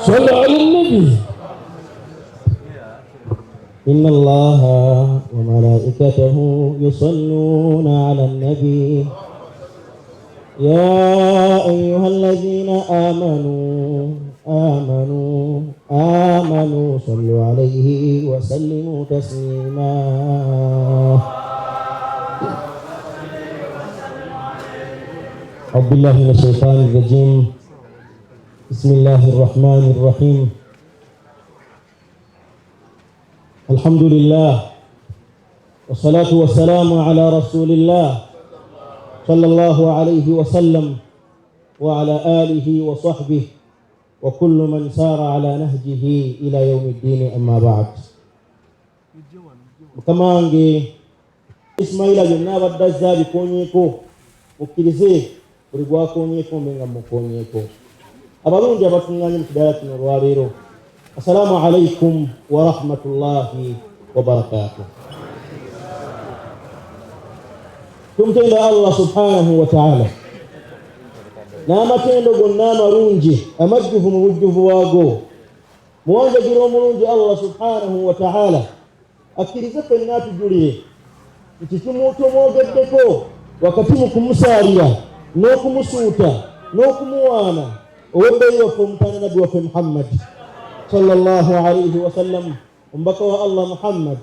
صل على النبي. إن الله وملائكته يصلون على النبي يا أيها الذين آمنوا صلوا عليه وسلموا تسليما. أعوذ بالله من الشيطان الرجيم. بسم الله الرحمن الرحيم. الحمد لله والصلاة والسلام على رسول الله صلى الله عليه وسلم وعلى آله وصحبه وكل من سار على نهجه إلى يوم الدين. أما بعد. كما أنجي إسماعيل جناب الدزابي كونيكو مكتلزي ورغوا كونيكو من مكونيكو أبالون جابتنا مكدارة نرواريرو. السلام عليكم ورحمة الله وبركاته. tumtenda Allah subhanahu wa ta'ala n'amatendo gonna amalungi amajjuvu mu bujjuvu waago muwanjagira omulungi Allah subhanahu wa ta'ala akkirize ffenna atujulire nti tumutomwogeddeko wakati mu kumusaalira n'okumusuuta n'okumuwaana ow'ebbeeyi waffe omutaana nabbi waffe Muhammad sallallahu alayhi wa sallam, omubaka wa Allah Muhammad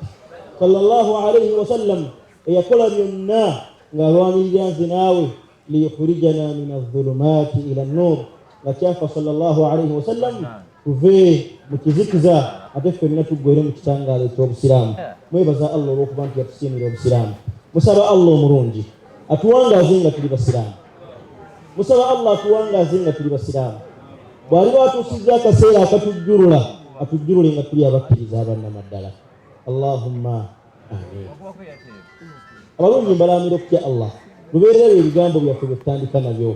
sallallahu alayhi wa sallam eyakola byonna ng'alwanirira nze naawe liyukhrijana min adh-dhulumati ila an-nur, nga kyafa sallallahu alayhi wa sallam tuve mu kizikiza ate ffenna tuggwere mu kitangaala eky'obusiraamu. Mwebaza Allah olw'okuba nti yatusiimira obusiraamu. Musaba Allah omulungi atuwangaaze nga tuli basiraamu. Musaba Allah atuwangaaze nga tuli basiraamu. Bw'aliba atuusizza akaseera akatujjulula atujjulule nga tuli abakkiriza abannamaddala. Allahumma amin. Abalungi mbalamira okutya Allah lubeerera ebigambo byaffe bye tutandika nabyo.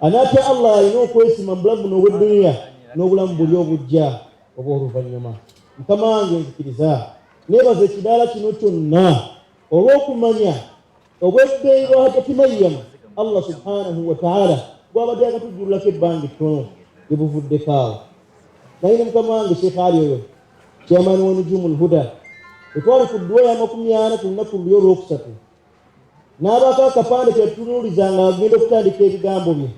Anaatya Allah alina okwesima mu bulamu buno obw'edduniya n'obulamu buli obujja obw'oluvannyuma. Mukama wange nzikiriza neebaza ekidaala kino kyonna olw'okumanya obw'ebbeeyi bwa Hajjati Maryam Allah subhanahu wa ta'ala bw'abadde akatujjululako ebbanga ettono gye buvuddeko awo. Naye ne mukama wange Sheikh Ali oyo chairman wa Nujumul Huda etwali ku dduwa ya 40 ku lunaku luli olwokusatu n'abaako akapande kyatunuuliza nga agenda okutandika ebigambo bye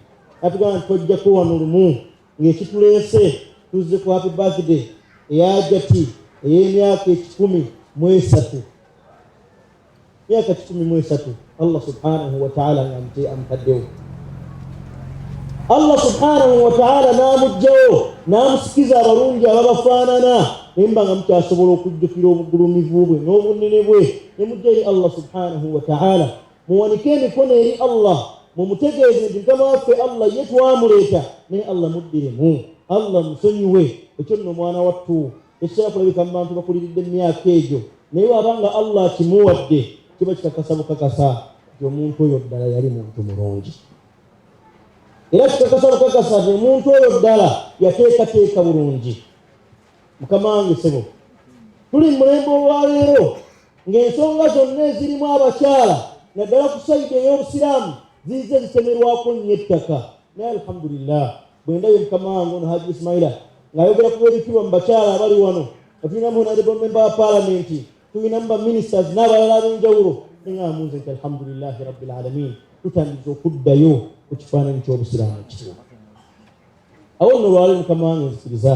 atugamba nti twajjako wano lumu ng'ekituleese tuzze ku happy birthday eya Hajjati ey'emyaka 13 myaka 13 Allah subhanahu wa ta'ala amutaddewo. Allah subhanahu wa ta'ala n'amugjawo n'amusikiza abalungi ababafaanana naye mba nga mukyasobola okujjukira obugulumivu bwe n'obunene bwe ne mujja eri Allah subhanahu wa ta'ala muwanike emikono eri Allah mumutegeeze nti mukama waffe Allah ye twamuleeta naye Allah muddiremu, Allah musonyiwe. Ekyo nno omwana wattu ekitera kulabika mu bantu bakuliridde mu myaka egyo naye wabanga Allah kimuwadde kiba kikakasa bukakasa nti omuntu oyo ddala yali muntu mulungi. Era kikakasa bukakasa nti omuntu oyo ddala yateekateeka bulungi. Mukama wange sebo tuli mu mulembe olwaleero ng'ensonga zonna ezirimu abakyala naddala ku sayidi ey'obusiraamu zize zitemerwako nnyo ettaka. Naye alhamdulillah bwe ndayo mukama wange ono Hajji Ismaila ng'ayogera ku b'ebitiibwa mu bakyala abali wano nga tulinamu honorable member wa paalamenti, tulinamu ba ministers n'abalala ab'enjawulo, neŋŋamunze nti alhamdulillahi rabbil alamin tutandiza okuddayo ku kifaananyi ky'obusiraamu ekituufu. Awo nno olwaleero mukama wange nzikiriza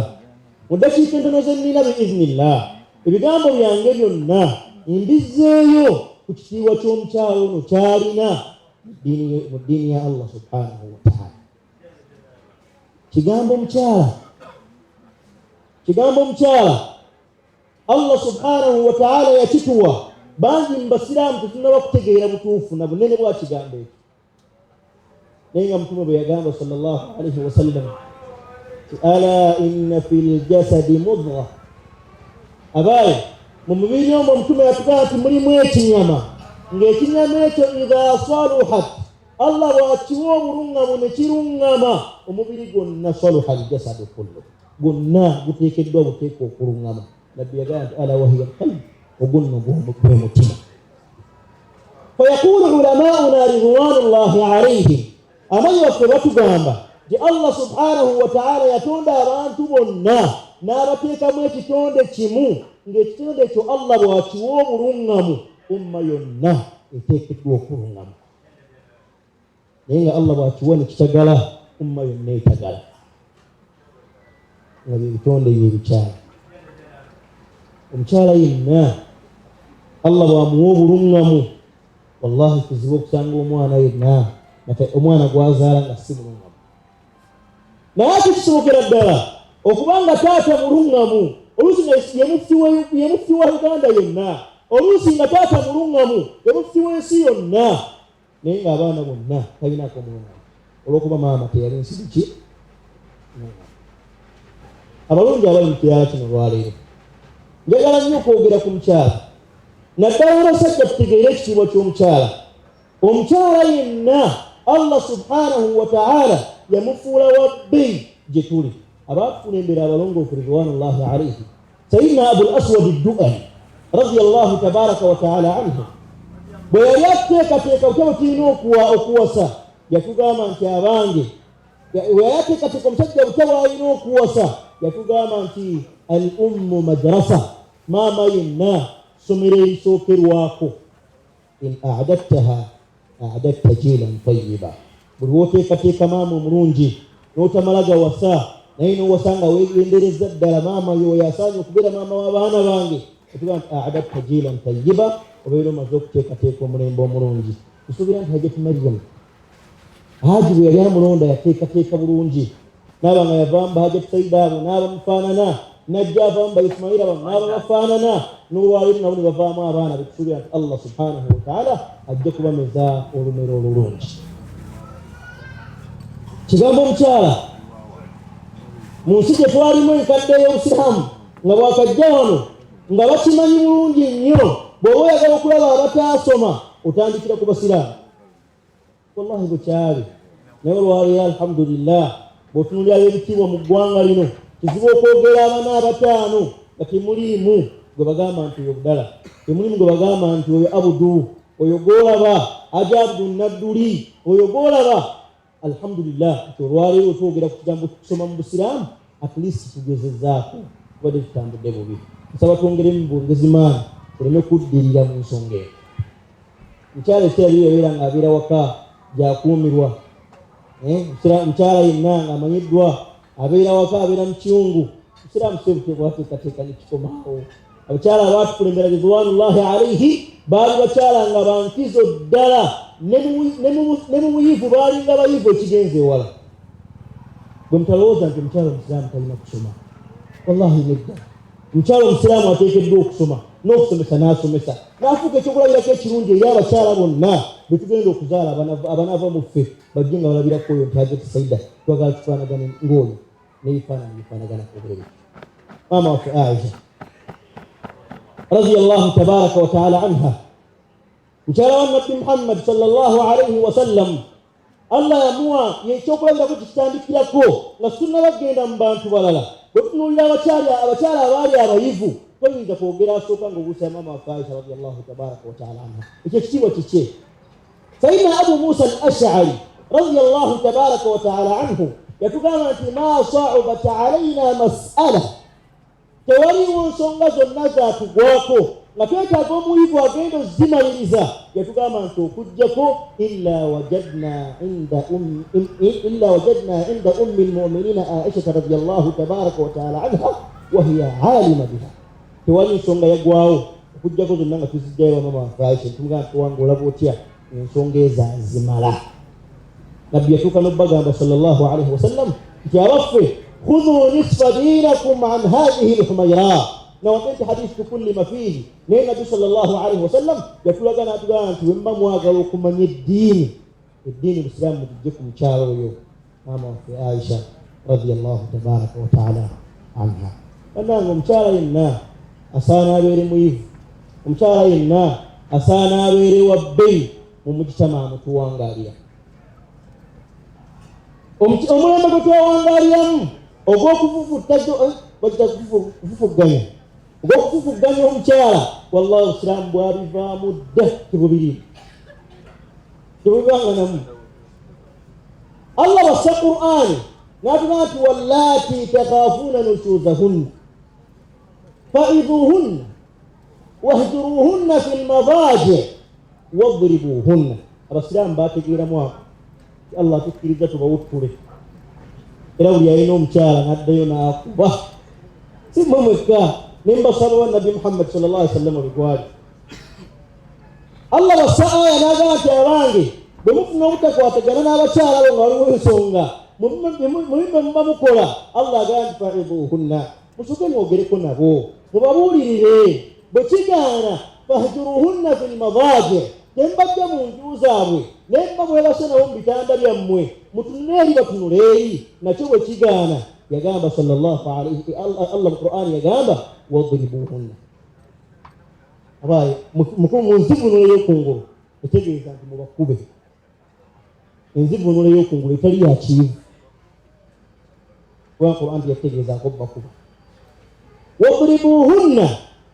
mu ddakiika entono ze nnina biiznillah ebigambo byange byonna mbizzeeyo ku kitiibwa ky'omukyala ono ky'alina mu ddiini ya Allah subhanahu wa ta'ala. Kigambo mukyala Allah subhanahu wa ta'ala yakituwa bangi mu basiraamu tetunnaba kutegeera butuufu na bunene bwa kigambo ekyo. Naye nga Mutume bwe yagamba sallallahu alayhi wa sallam ala inna fil jasadi mudghah, abaaye mu mubiri omwo Mutume yatugamba nti mulimu ekinyama, ng'ekinyama ekyo idha saluhat Allah bw'akiwa obulungamu ne kiruŋŋama omubiri gwonna saluha aljasadu kullu, gwonna guteekeddwa buteeka okuluŋŋama. Nabbi yagamba nti ala wahiya alqalb, ogwo nno gwe mutima. Fayaqulu ulamauna ridwanullahi alayhim, amanyi waffe batugamba je Allah subhanahu wa ta'ala yatonda abantu bonna n'abateekamu ekitonde kimu ng'ekitonde ekyo Allah bw'akiwa obulungamu umma yonna eteekeddwa okulungamu naye nga Allah bw'akiwa ne kitagala umma yonna etagala nga byebitonde byebikyala omukyala yenna Allah bw'amuwa obulungamu wallahi kizibu okusanga omwana yenna omwana gwazaala nga si mulungamu naye ate kisobokera ddala okubanga taata mulungamu oluusi ye mufti wa Uganda yenna oluusi nga taata mulungamu ye mufti w'ensi yonna naye ng'abaana bonna talinaako mulungamu olw'okuba maama teyali nsibu ki abalungi abali mu kyala kino lwaleero njagala nnyo okwogera ku mukyala naddala abasajja tutegeere ekitiibwa ky'omukyala omukyala yenna Allah subhanahu wa ta'ala yamufuula wabbi gye tuli abaakukulembera abalongoofu ridwanullahi alayhi sayyidina Abul Aswad ad-Du'ali radiyallahu tabaraka wa ta'ala anhu bwe yali ateekateeka butabo tulina okuwasa yatugamba nti abange bwe yali ateekateeka omusajja butabo alina okuwasa yatugamba nti al ummu madrasa maama yenna somero erisookerwako in a'adattaha a'adatta jiilan tayyiba buli wooteekateeka maama omulungi n'otamala gawasa naye n'owasa nga weegendereza ddala maama yoyo asaanye okubeera maama w'abaana bange etuga nti a'adatta jiilan tayyiba obeera omaze okuteekateeka omulembe omulungi nsuubira nti Hajjati Maryam Haji bwe yali amulonda yateekateeka bulungi n'aba nga yavamba Hajjati Sayyida abo n'abamufaanana najja avaamu ba Ismaila abo n'ababafaanana n'olwaleero nabo ne bavaamu abaana betusuubira nti Allah subhanahu wa ta'ala ajja kubameza olumero olulungi kigambo omukyala mu nsi gye twalimu enkadde y'obusiraamu nga bwakajja wano nga bakimanyi bulungi nnyo bw'oba oyagala okulaba abataasoma otandikira ku basiraamu wallahi bukyali naye olwaleero alhamdulillah bw'otunuulira ebitiibwa mu ggwanga lino kizibu okwogera abaana abataano nga temuliimu gwe bagamba nti oyo budala temuliimu gwe bagamba nti oyo abudu oyo gwolaba ajabudu nadduli oyo gwolaba alhamdulillah nti olwaleero twogera ku kigambo kusoma mu busiraamu at least tugezezaako tubadde tutambudde bubi nsaba twongeremu bwongezi maanyi tuleme kuddirira mu nsonga eyo mukyala ekiseera yabeera ng'abeera waka gyakuumirwa mukyala yenna ng'amanyiddwa abeera waka abeera mu kiyungu musiraamu sebutebwateekateeka nekikomaawo abakyala abaatukulembera ridwanullahi alayhi baali bakyala nga bankizo ddala ne mu buyivu baalinga bayivu ekigenza ewala bwe mutalowooza nti omukyala omusiraamu talina kusoma wallahi nedda omukyala omusiraamu ateekeddwa okusoma n'okusomesa n'asomesa n'afuuka ekyokulabirako ekirungi eri abakyala bonna bwe tugenda okuzaala abanaava mu ffe bajje nga balabirako oyo nti Hajjati Sayyida twagala tufaanagane ng'oyo n'ebifaananyi bifaanagana obulebe maama waffe Aisha radiyallahu tabaraka wa ta'ala anha mukyala wa Nabbi Muhammad sallallahu alayhi wa sallam Allah yamuwa ekyokulabirako kikitandikirako nga tunnabagenda mu bantu balala bwe tutunuulira abakyala abaali abayivu toyinza kwogera asooka ng'obuusa maama waffe Aisha radiyallahu tabaraka wa ta'ala anha ekyo kitiibwa kiki sayyidina Abu Musa al-Ash'ari radiyallahu tabaraka wa ta'ala anhu yatugamba nti ma sa'ubat alayna mas'ala tewaliwo nsonga zonna zaatugwako nga twetaaga omuyivu agenda ozimaliriza yatugamba nti okuggyako illa wajadna inda ummi lmuminina Aisha radiyallahu tabaraka wa ta'ala anha wa hiya alima biha tewali nsonga yagwawo okuggyako zonna nga tuzijjayo mama waffe Aisha tumugamba nti wange olaba otya ensonga ezazimala nabbi yatuuka n'obbagamba sallallahu alayhi wasallam nti abaffe khudhu nisfa dinakum an hadhihi lhumayra nawagenti hadisi tukullima fiihi naye nabbi sallallahu alayhi wasallam yatulaga n'atugamba nti wemba mwagala okumanya eddiini busiraamu mutujje ku mukyalo oyo maama waffe Aisha radiyallahu tabaraka wa ta'ala anha bannange omukyala yenna asaana abeere muyivu omukyala yenna asaana abeere wabbeyi mu mujitama mutuwangaalira omulembe gwe twawangaaliramu ogw'okuvuvuganya omukyala wallahi obusiraamu bwabivaamu dda tebubanga namu Allah wasa Qur'ani natugati wallati takhafuna nushuzahunna fa'idhuhunna wahjuruhunna fil madaji wadribuhunna. Abasilamu bategeera mwaka Allah tukkiriza tubawuttule era buli alina omukyala n'addayo n'akuba si mmwe mwekka nembasaba wa Nabi Muhammad sallallahu alaihi wasallam bigwali. Allah wasa aya n'agamba nti abange bwe mufuna obutakwatagana n'abakyala bo nga waliwo ensonga mubimbe muba mukola, Allah agamba nti fa'idhuhunna musoke mwogereko nabo mubabuulirire, bwe kigaana fahjuruhunna fil madaji tembajja mu nju zaabwe nemba mwebase nabo mu bitanda byammwe mutunule eri batunule eri, nakyo bwe kigaana yagamba sallallahu alaihi Allah mu Qur'ani yagamba wadribuhunna. Abaye mu nzivunulo y'okungulu etegeeza nti mubakube. Enzivunulo y'okungulu etali ya kivu kuba Qur'ani yategeezaako bakuba. Wadribuhunna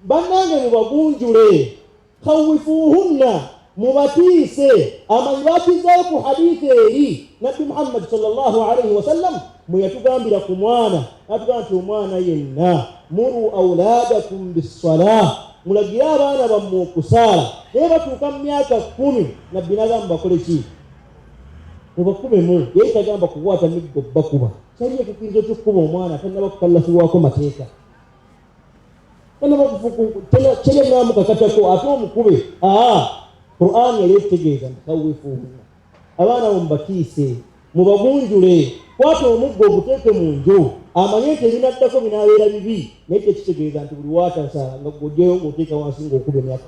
bannange mubagunjule, khawifuhunna mubatiise. Amanyi bakizzaayo ku hadithi eri Nabbi Muhammad sallallahu alaihi wasallam mwe yatugambira ku mwana, natugamba nti omwana yenna muru awladakum bis-salah, mulagira abaana bammwe okusaala naye batuuka mu myaka 10 Nabbi n'agamba bakole ki? Mubakubemu. Yali tagamba kukwata miggo bakuba, kyali ekikirizo ky'okkuba omwana tannaba kukallafibwako mateeka, kyali namukakatako ate omukube. Qur'ani yali etegeeza nti khawifuhunna, abaana mubatiise mubagunjule, kwata omuggo oguteeke mu nju, amanye nti ebinaddako binaabeera bibi, naye tekitegeeza nti buli waatasaala nga gojjayo ng'oteeka wansi ng'okuba emyaka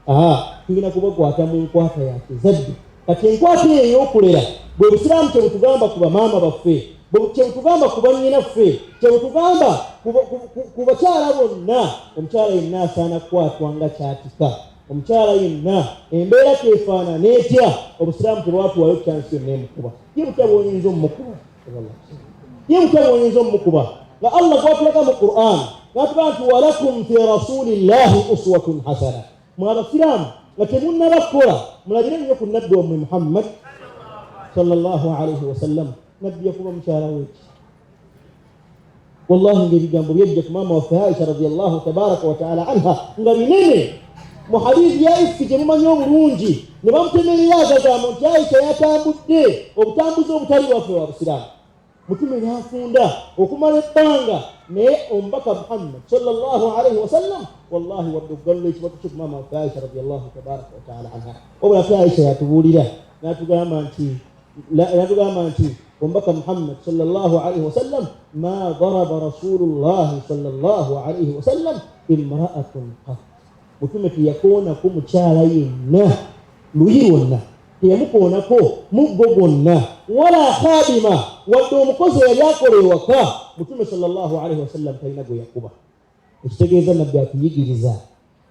10. Tulina kubakwata mu nkwata ya kizadde. Kati enkwata eyo ey'okulera bwe Busiraamu kye butugamba ku bamaama baffe, kye butugamba ku bannyinaffe, kye butugamba ku bakyala bonna. Omukyala yenna asaana kukwatwa nga kyatika. Omukyala yenna embeera kefaanana etya, Obusiraamu tebwatuwayo kyansi yonna emukuba. Ye butya bw'oyinza omukuba? Ye butya bw'oyinza omukuba? Nga Allah gwatulaga mu Qur'an n'atugamba nti walakum fi rasulillahi uswatun hasana. Mwe Abasiraamu nga temunnabakola mulabire nnyo ku Nabbi wammwe Muhammad sallallahu alaihi wasallam. Nabbi yakuba mukyala weeki. Wallahi ng'ebigambo byejja ku maama waffe Aisha radiyallahu tabaraka wa ta'ala anha nga binene mu hadithi ya ifki gye mumanyi obulungi, ne bamutemerera agagamba nti Aisha yatambudde obutambuzi obutali waffe wa Busiraamu. Mutume n'afunda okumala ebbanga, naye omubaka Muhammad sallallahu alaihi wasallam wallahi wadde okugalula ekibatu kyo ku maama waffe Aisha radiyallahu tabaraka wa ta'ala anha. Wabula ffe Aisha yatubuulira n'atugamba nti omubaka Muhammad sallallahu alaihi wasallam ma daraba rasulullahi sallallahu alaihi wasallam imra'atun qat. Mutume teyakoonako mukyala yenna luyi lwonna, teyamukoonako muggo gwonna, wala khadima wadde omukozi yali akola ewaka. Mutume sallallahu alaihi wasallam talina gwe yakuba. Ekitegeeza Nabbi atuyigiriza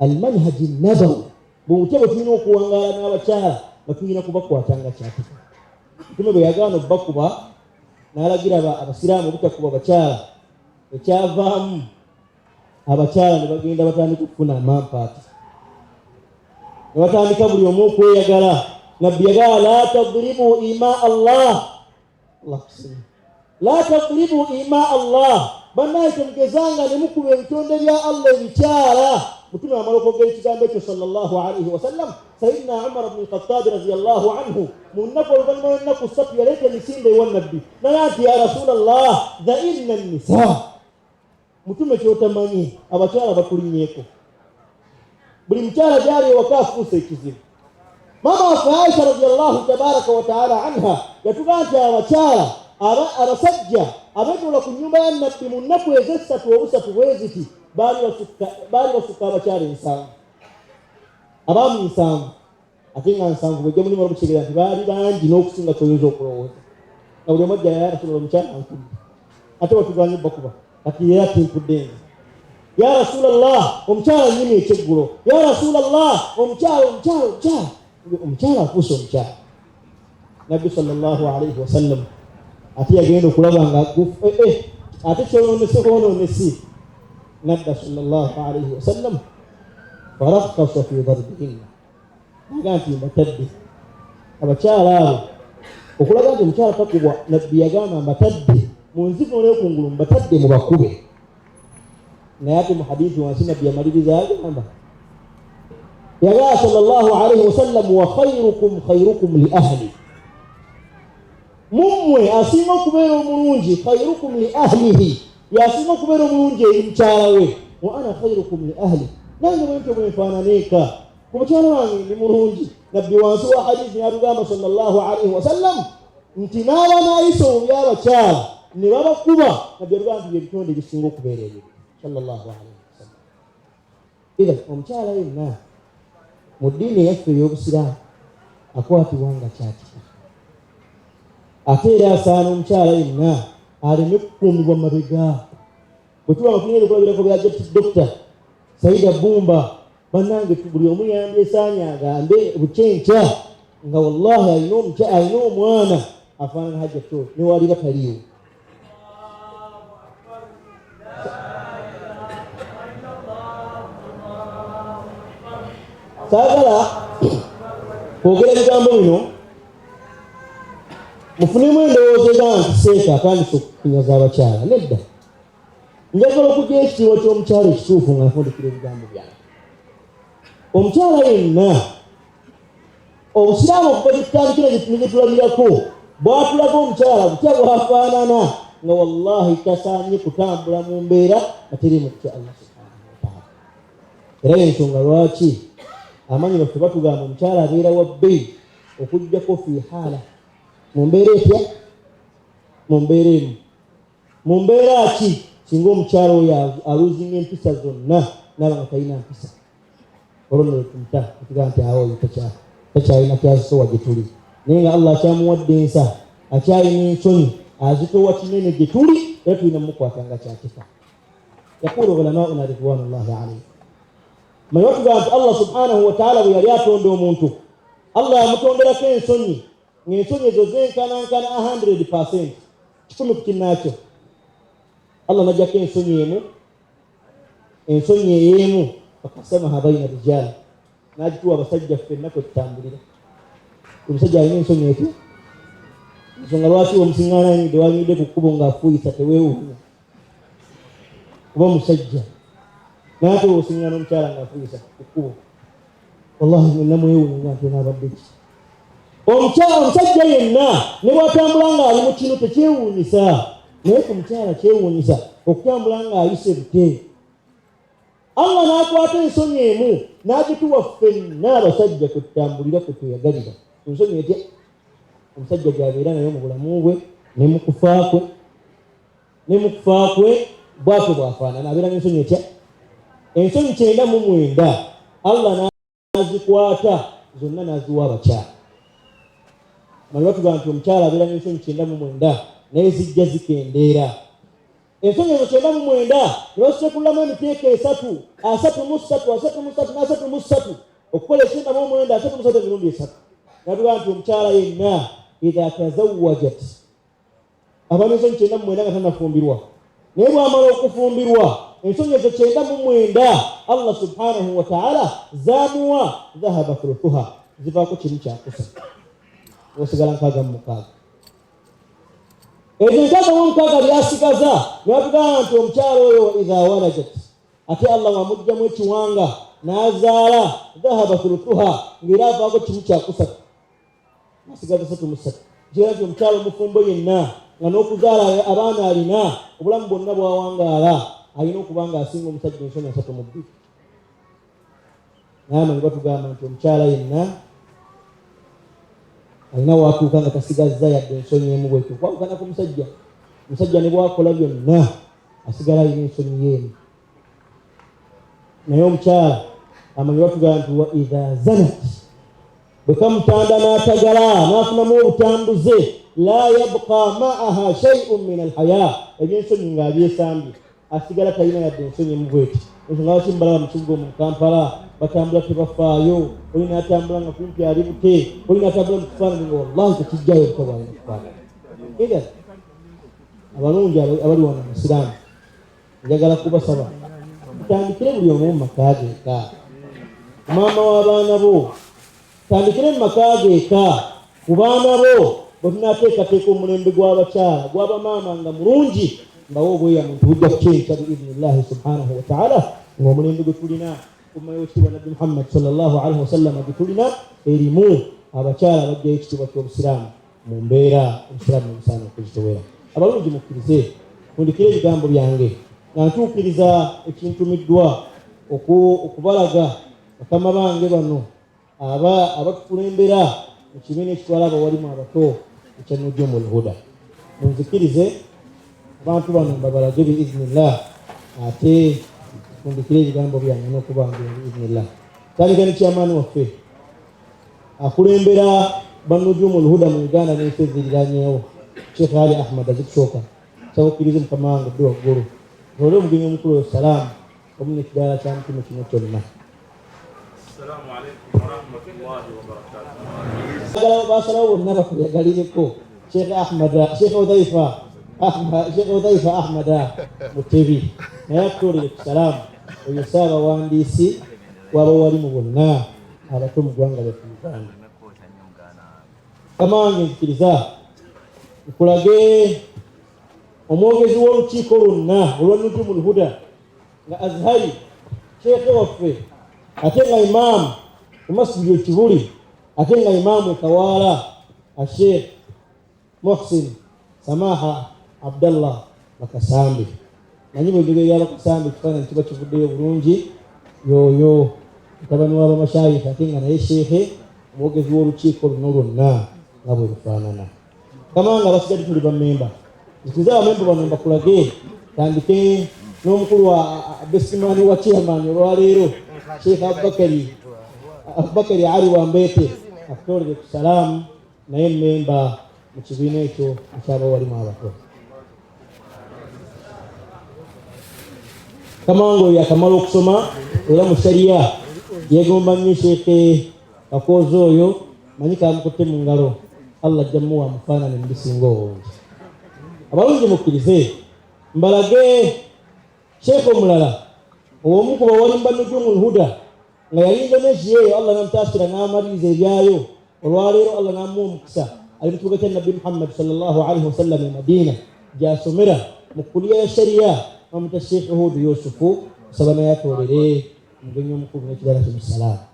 almanhaji nabawi, bw'otya bwe tulina okuwangaala n'abakyala nga tulina kubakwatanga kyatika. Mutume bwe yagaana obbakuba n'alagira Abasiraamu obutakuba bakyala, ekyavaamu abakyala ne bagenda batandika okufuna amampaati, ne batandika buli omu okweyagala. Nabbi yagala la tadribu ima Allah, la tadribu ima Allah, bannaye temugezanga ne mukuba ebitonde bya Allah ebikyala. Mutume amala okwogera ekigambo ekyo sallallahu alaihi wasallam, Sayyidina Umar ibn al-Khattab radiyallahu anhu mu nnaku oluvannyuma lw'ennaku 3 yaleeta emisinde ewa Nabbi naye nti ya Rasulallah dhainna an-nisaa. Mutume kyotamanyi abakyala bakulinyeeko, buli mukyala gyali ewaka afuuse ekizibu. Maama waffe Aisha radiyallahu tabaraka wa ta'ala anha yatugamba nti abakyala abasajja abeetola ku nnyumba ya Nabbi mu nnaku ez'essatu obusatu bwe ziti baali basukka abakyala 7, abaami 7. Ate nga 7 bwejja mulimu olw'okutegeera nti baali bangi n'okusinga kyoyinza okulowooza. Na buli omu ajja ya Rasulallah omukyala ankubye, ate watuganye bakuba kati era timpudde nze. Ya Rasulallah omukyala nnyini ekyeggulo, ya Rasulallah omukyala afuuse omukyala. Nabbi sallallahu alaihi wasallam ate yagenda okulaba nga ate kyonoonese kwonoonesi. Nabbi sallallahu alaihi wasallam farakhasa fi darbihinna, aga nti mbatadde abakyala abo okulaga nti omukyala takubwa. Nabbi yagamba mbatadde mu nzigo n'ekungulu, mbatadde mu bakube. naye ate mu hadithi wansi nabbi yamaliriza agamba yagamba sallallahu alaihi wasallam, wa khairukum li ahli, mummwe asinga okubeera omulungi, khairukum li ahlihi, yasinga okubeera omulungi eri mukyala we, wa ana khairukum li ahli, nange bwentyo bwenfaananeeka ku mukyala wange ndi mulungi. Nabbi wansi wa hadithi yatugamba sallallahu alaihi wasallam nti n'aba naayisa omu by'abakyala ne babakuba, nabbi yatugamba nti byebitonde bisinga okubeera ebyo sallallahu alaihi wasallam. Ira omukyala yenna mu ddiini eyaffe ey'obusiraamu akwatibwa nga kyakika, ate era asaana omukyala yenna aleme kukuumibwa mabega. Bwe tuba tunyere okulabirako bya Dr. Saida Bumba, bannange buli omu yandyesaanya agambe bukyenkya nga wallahi alina omwana afaanana Hajjatu ne wali bataliiwo. Saagala kwogera ebigambo bino mufunemu endowooza ega nti seeka atandise okukunyaza abakyala. Nedda, njagala okujja ekitiibwa ky'omukyala ekituufu nga nfundikira ebigambo byange. Omukyala yenna obusiraamu okuva gyetutandikira gyetulabirako bwatulaga omukyala butya bwafaanana nga wallahi tasaanye kutambula mu mbeera ateri mu kutya Allah subhanahu wa ta'ala. Era y'ensonga lwaki amanyi baffe batugamba omukyala abeera wa bbeeyi okuggyako fi haala, mu mbeera etya, mu mbeera emu. Mu mbeera ki? Singa omukyala oyo aluzinga empisa zonna naba nga talina mpisa, olwo nno tumuta tugaa nti awo oyo takyalina kyazisowa gye tuli, naye nga Allah akyamuwadde ensa, akyalina ensonyi, azitowa kinene gye tuli, era tulina mukwata nga kyakifa. Yaqulu ulamauna ridwanullahi alayhim, manyi batugamba nti Allah subhanahu wa ta'ala bwe yali atonda omuntu, Allah yamutonderako ensonyi, ng'ensonyi ezo zenkanankana 100%, 100 ku kinnaakyo. Allah najjako ensonyi ey'emu fakasamaha baina rijali, n'agituwa abasajja ffenna kwe tutambulira. Omusajja alina ensonyi etya? Ensonga lwaki omusiŋŋaana ayingidde wayingidde ku kkubo ng'afuuyisa teweewuunya, kuba omusajja naate osiŋŋaana omukyala ng'afuuyisa ku kkubo, wallahi mwenna mwewuunya nga nti onaabadde ki? Omusajja yenna ne bw'atambula ng'ali mu kinu tekyewuunyisa, naye ku mukyala kyewuunyisa okutambula ng'ayise bute. Allah n'akwata ensonyi emu n'agituwa ffenna abasajja kwe tutambulira, kwe tweyagalira. Ensonyi etya? Omusajja gy'abeera naye mu bulamu bwe ne mu kufa kwe bw'atyo bw'afaanana, abeera n'ensonyi etya? Ensonyi 99 Allah n'azikwata zonna n'aziwa abakyala. Manyi batugamba nti omukyala abeera n'ensonyi 99 naye zijja zikendeera. Ensonyi ezo 99 nebazisekulamu emiteeko 3, 33 okukola 99, 33 emirundi 3. Natugamba nti omukyala yenna idha tazawwajat, aba n'ensonyi 99 nga tannafumbirwa, naye bw'amala okufumbirwa ensonyi ezo 99 Allah subhanahu wa ta'ala zamuwa dhahaba thuluthuha, zivaako kimu kyakusa, osigala 66. Ezo 66 byasigaza natugamba nti omukyala oyo idha walajat, ate Allah wamuggyamu ekiwanga n'azaala dhahaba thuluthuha, ng'era avaako kimu kyakusa, asigaza 33. Kira nti omukyala omufumbo yenna nga n'okuzaala abaana alina, obulamu bwonna bwawangaala, alina okuba nga asinga omusajja ensonyi 32. Naye amanyi batugamba nti omukyala yenna alina watuuka nga tasigazza yadde ensonyi emu bwekyo, kwawukana ku musajja. Omusajja ne bwakola byonna asigala alina ensonyi yeemu. Naye omukyala amanyi batugamba nti wa idha zanat, bwe kamutanda n'atagala n'afunamu obutambuze, la yabqa ma'aha shay'un min alhaya, ebyensonyi ng'abyesambye, asigala talina yadde ensonyi emu bweti. Ensonga lwaki mbalaba mu kibuga mu Kampala batambula tebafaayo, oli n'atambula nga kumpi ali bute, oli n'atambula mu kifaananyi nga wallahi tekijjayo butabwalina kifaananyi. Era abalungi abali wano mu Isiraamu njagala kubasaba mutandikire buli omu mu maka ge eka, maama w'abaana bo tandikire mu maka ge eka, ku baana bo bwetunateekateeka omulembe gw'abakyala gw'abamaama nga mulungi mbawo obweya muntu bujja kukyenka biidhinillahi subhanahu wataala ng'omulembe gwe tulina ummayo ekitiibwa nabbi Muhammad sallallahu alaihi wasallam gwe tulina erimu abakyala bajjayo ekitiibwa ky'obusiraamu mu mbeera obusiraamu obusaana okuzitowera. Abalungi mukkirize tundikire ebigambo byange nga ntuukiriza ekintumiddwa okubalaga bakama bange bano abatukulembera mu kibiina ekitwala abawalimu abato ekya Nujumul Huda. Munzikirize abantu bano mbabalage biidhnillah ate tundikire ebigambo byange n'okubanga biidhnillah. Tandika ne kyamaani waffe akulembera ba Nujumul Huda mu Uganda n'ensi eziriranyeewo Sheikh Ali Ahmad azikusooka kyawukkirize mukama wange dde waggulu olwo omugenyi omukulu salaamu omu n'ekidaala kya mutima kino kyonna. Assalamu alaikum warahmatullahi wabarakatuh. Basalawo bonna bakuyagalireko Sheikh Hudhaifa Ahmad Mutebi naye atuulire ku salaamu oyo Ssaabawandiisi w'abawalimu bonna abato mu ggwanga lyaffe Uganda. Mukama wange nzikiriza nkulage omwogezi w'olukiiko lwonna olwa Nujumul Huda nga Azhari sheekhe waffe ate nga imaamu ku masjidi Ekibuli ate nga imaamu Kawaala Sheikh Muhsin Samaha Abdallah Bakasambi. Nanyi bwe njogera ya Bakasambi ekifaananyi kiba kivuddeyo bulungi yoyo mutabani w'abamashayikh ate nga naye sheekhe omwogezi w'olukiiko luno lwonna nga bwe lufaanana. Kamanga abasigadde tuli bammemba nzikiza abamemba bano mbakulage tandike n'omukulu wa besimaani wa chairman olwaleero Sheikh Abubakari Ali Wambete akutoolere ku salaamu naye mmemba mu kibiina ekyo ekyabawalimu abato. Kamanga oyo akamala okusoma era mu shariya yeegomba nnyo Sheikh Kakoozi oyo manyi kamukutte mu ngalo Allah ajja muwa mufaanane mu bisinga obungi. Abalungi mukkirize mbalage Sheikh omulala ow'omu ku bawalimu ba Nujumul Huda nga yali Indonesia eyo Allah namutaasira n'amaliriza ebyayo olwaleero Allah n'amuwa omukisa ali mu kibuga kya Nabbi Muhammad sallallahu alaihi wasallam e Madina gy'asomera mu kuliya ya shariya bamuta Sheikh Hudu Yusufu saba naye atoolere omugenyi omukulu n'ekirala kimusalaamu.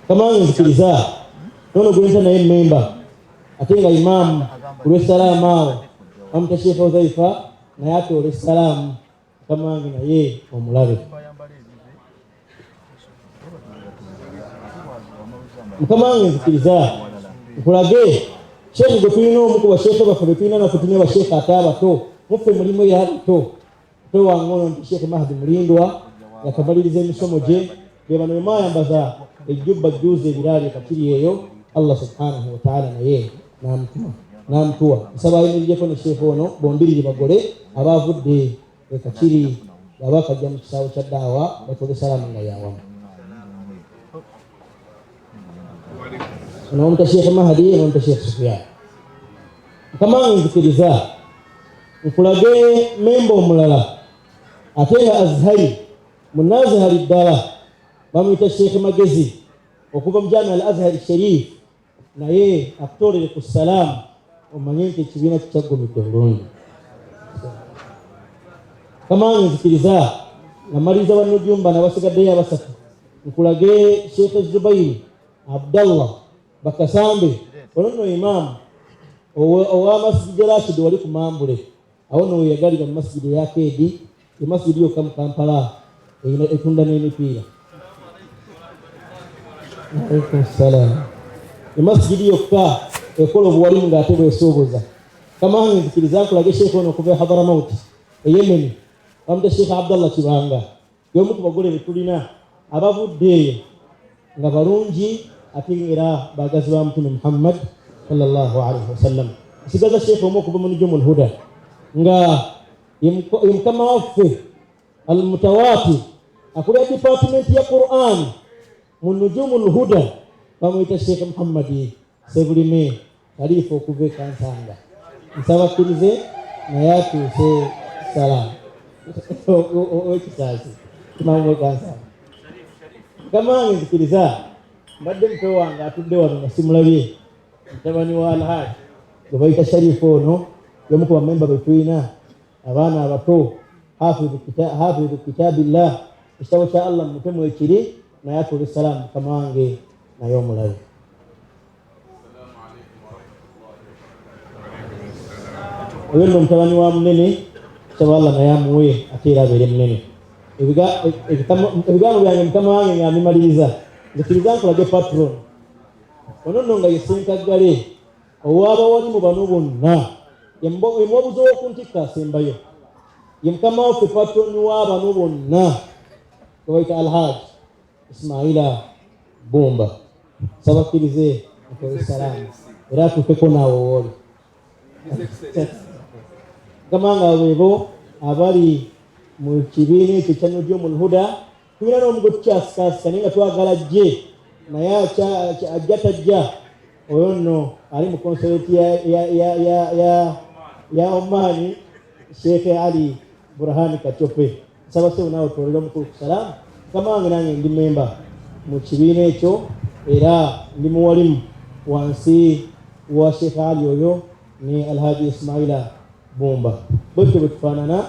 Kamanga nzikiriza nono gwenta naye mmemba ate nga imaamu ku lw'essalaamu awo bamuta Sheikh Hudhaifa naye atoola essalaamu kamange naye omulabe. Mukamange nzikiriza nkulage Sheikh gwe tulina omu ku basheekhe baffe be tulina naffe tulina basheekhe ate abato muffe mulimu y'abato ate wange ono nti Sheikh Mahdi Mulindwa yakamaliriza emisomo gye be bano be mwayambaza ejjubba jjuuzi ebiraali kakiri eyo Allah subhanahu wa ta'ala naye n'amutuwa nsaba ayimiriryeko ne Sheikh ono bombiriri bagole abaavudde ekakiri baba kajja mu kisaawe kya ddaawa batole salaamu nga yawamu. Onomuta Sheikh Mahdi onomuta Sheikh Sufyan. Mukamange nzikiriza nkulage memba omulala ate nga Azhari munazihari ddala bamuyita Sheikh Magezi okuva mu Jami'a al-Azhar Sharif naye akutoolere ku salaamu omanye nti ekibiina kikyaggumidde bulungi. Kamange nzikiriza nga maliriza bannujumba n'abasigaddeyo abasatu nkulage Sheikh Zubairi Abdallah Bakasambe ono nno imaamu owa masjidi Rashid wali ku Mambule awo nno weyagalira mu masjidi eya Kedi emasjidi yokka mu Kampala etunda n'emipiira. Alaikum salaam. Emasjidi yokka ekola obuwalimu ng'ate bwesuubuza. Kamange nzikiriza nkulage Sheikh ono okuva e Hadramaut e Yemen bamuta Sheikh Abdallah Kibanga y'omu ku bagole be tulina abavudde eyo nga balungi ate era baagazi ba Mtume Muhammad sallallahu alaihi wasallam. Nsigaza Sheikh omu okuva mu Nujumul Huda nga ye mukama waffe al-Mutawatir akulira department ya Qur'an mu Nujumul Huda bamuyita Sheikh Muhammad Sebulime Khalifa okuva e Kansanga. Nsaba akkirize naye atuuse salaamu ekitaasi kimamu e Kansanga. Gamange nzikiriza mbadde mpewo wange atudde wano nga simulabye mutabani wa Alhaji gwe bayita Sharifu ono y'omu ku bamemba be tulina abaana abato hafizu kitabillah ekitabo kya Allah mu mutemu ekiri naye atule salaamu mukama wange naye omulabe. Oyo nno mutabani wa munene kitabo Allah naye amuwe ate era abeere munene. Ebigambo byange mukama wange nga mbimaliriza nzikiriza nkulage patron ono nno nga yesenkaggale ow'abawalimu bano bonna yemwabuza ow'okuntikka asembayo ye mukama waffe patroni w'abano bonna gwe bayita Alhaji Ismaila Bumba. Sabakkirize atole salaamu era atuukeko naawe wooli. Mukama nga beebo abali mu kibiina ekyo kya Nujumul Huda tulina n'omugo tukyasikasika naye nga twagala jje naye ajja tajja. Oyo nno ali mu konsoleti ya Omani Sheikh Ali Burhani Kachope. Nsaba sebo naawe otwolere omukulu ku salaamu. Mukama wange nange ndi memba mu kibiina ekyo era ndi muwalimu wansi wa Sheikh Ali oyo ne Alhaji Ismaila Bumba. Bwetyo bwetufaanana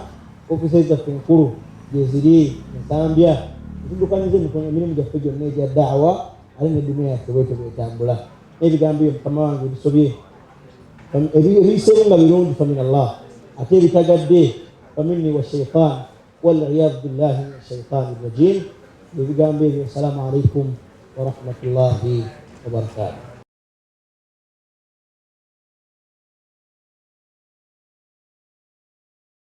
ofisi zaffe enkulu gye ziri Nsambya tuddukanyiza emirimu gyaffe gyonna egya daawa ali n'eddimu yaffe bwetyo bwetambula. Ebigambo ebyo mukama wange bisobye ebiyiseemu nga birungi famin Allah ate ebitagadde faminni wa shaitan waliyadhu billahi min shaitani rajim. Ebigambo ebyo assalamu alaikum wa rahmatullahi wa barakatuh.